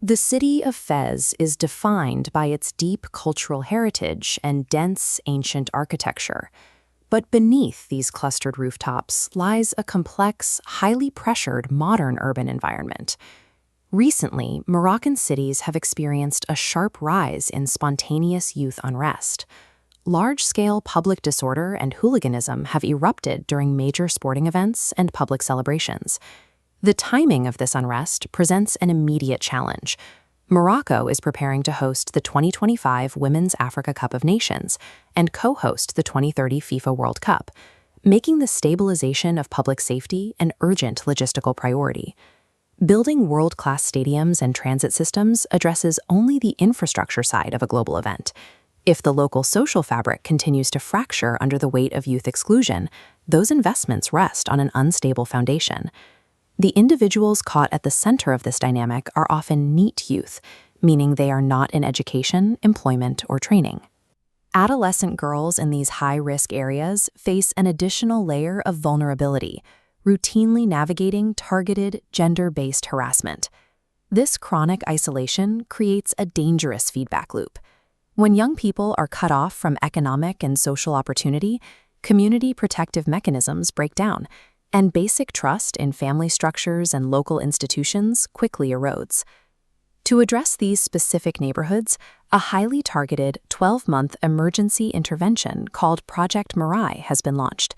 The city of Fez is defined by its deep cultural heritage and dense ancient architecture. But beneath these clustered rooftops lies a complex, highly pressured modern urban environment. Recently, Moroccan cities have experienced a sharp rise in spontaneous youth unrest. Large-scale public disorder and hooliganism have erupted during major sporting events and public celebrations. The timing of this unrest presents an immediate challenge. Morocco is preparing to host the 2025 Women's Africa Cup of Nations and co-host the 2030 FIFA World Cup, making the stabilization of public safety an urgent logistical priority. Building world-class stadiums and transit systems addresses only the infrastructure side of a global event. If the local social fabric continues to fracture under the weight of youth exclusion, those investments rest on an unstable foundation. The individuals caught at the center of this dynamic are often NEET youth, meaning they are not in education, employment, or training. Adolescent girls in these high-risk areas face an additional layer of vulnerability, routinely navigating targeted, gender-based harassment. This chronic isolation creates a dangerous feedback loop. When young people are cut off from economic and social opportunity, community protective mechanisms break down, and basic trust in family structures and local institutions quickly erodes. To address these specific neighborhoods, a highly targeted 12-month emergency intervention called Project MIRAI has been launched.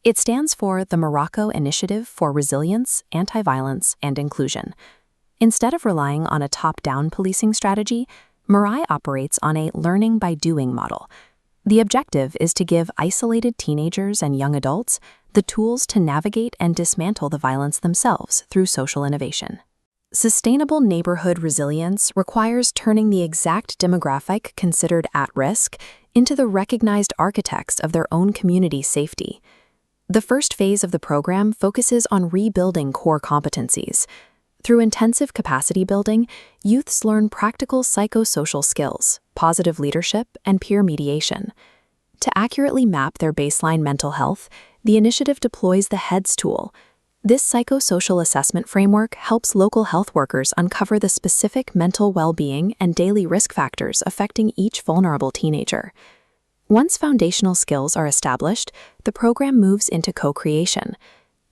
It stands for the Morocco Initiative for Resilience, Anti-Violence, and Inclusion. Instead of relying on a top-down policing strategy, MIRAI operates on a learning-by-doing model. The objective is to give isolated teenagers and young adults the tools to navigate and dismantle the violence themselves through social innovation. Sustainable neighborhood resilience requires turning the exact demographic considered at risk into the recognized architects of their own community's safety. The first phase of the program focuses on rebuilding core competencies. Through intensive capacity building, youths learn practical psychosocial skills, positive leadership, and peer mediation. To accurately map their baseline mental health, the initiative deploys the HEADS tool. This psychosocial assessment framework helps local health workers uncover the specific mental well-being and daily risk factors affecting each vulnerable teenager. Once foundational skills are established, the program moves into co-creation.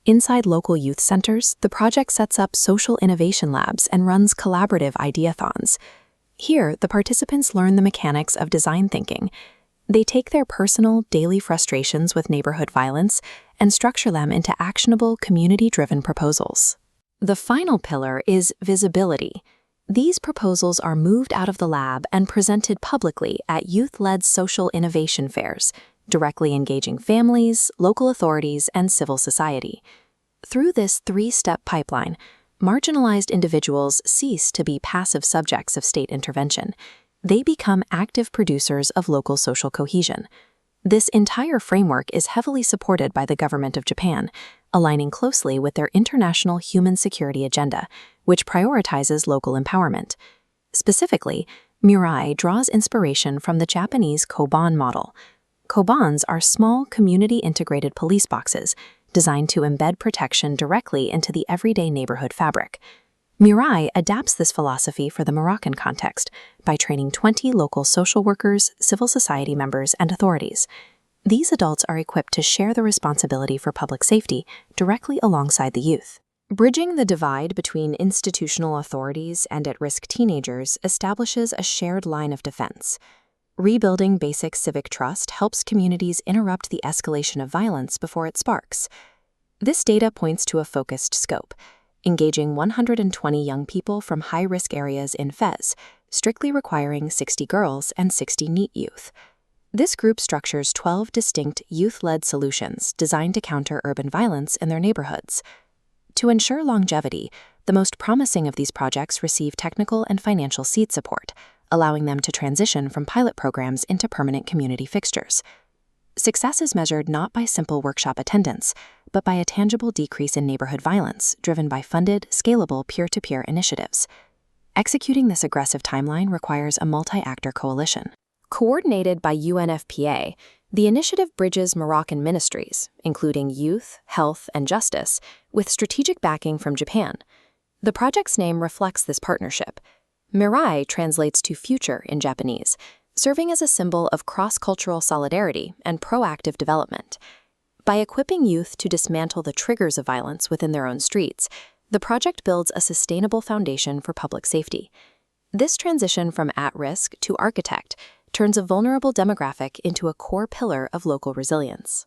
Inside local youth centers, the project sets up social innovation labs and runs collaborative ideathons. Here, the participants learn the mechanics of design thinking. They take their personal, daily frustrations with neighborhood violence and structure them into actionable, community-driven proposals. The final pillar is visibility. These proposals are moved out of the lab and presented publicly at youth-led social innovation fairs, directly engaging families, local authorities, and civil society. Through this three-step pipeline, marginalized individuals cease to be passive subjects of state intervention. They become active producers of local social cohesion. This entire framework is heavily supported by the government of Japan, aligning closely with their international human security agenda, which prioritizes local empowerment. Specifically, MIRAI draws inspiration from the Japanese Koban model. Kobans are small, community-integrated police boxes designed to embed protection directly into the everyday neighborhood fabric. MIRAI adapts this philosophy for the Moroccan context by training 20 local social workers, civil society members, and authorities. These adults are equipped to share the responsibility for public safety directly alongside the youth. Bridging the divide between institutional authorities and at-risk teenagers establishes a shared line of defense. Rebuilding basic civic trust helps communities interrupt the escalation of violence before it sparks. This data points to a focused scope, engaging 120 young people from high-risk areas in Fez, strictly requiring 60 girls and 60 NEET youth. This group structures 12 distinct youth-led solutions designed to counter urban violence in their neighborhoods. To ensure longevity, the most promising of these projects receive technical and financial seed support, allowing them to transition from pilot programs into permanent community fixtures. Success is measured not by simple workshop attendance, but by a tangible decrease in neighborhood violence driven by funded, scalable peer-to-peer initiatives. Executing this aggressive timeline requires a multi-actor coalition. Coordinated by UNFPA, the initiative bridges Moroccan ministries, including youth, health, and justice, with strategic backing from Japan. The project's name reflects this partnership. MIRAI translates to future in Japanese, serving as a symbol of cross-cultural solidarity and proactive development. By equipping youth to dismantle the triggers of violence within their own streets, the project builds a sustainable foundation for public safety. This transition from at-risk to architect turns a vulnerable demographic into a core pillar of local resilience.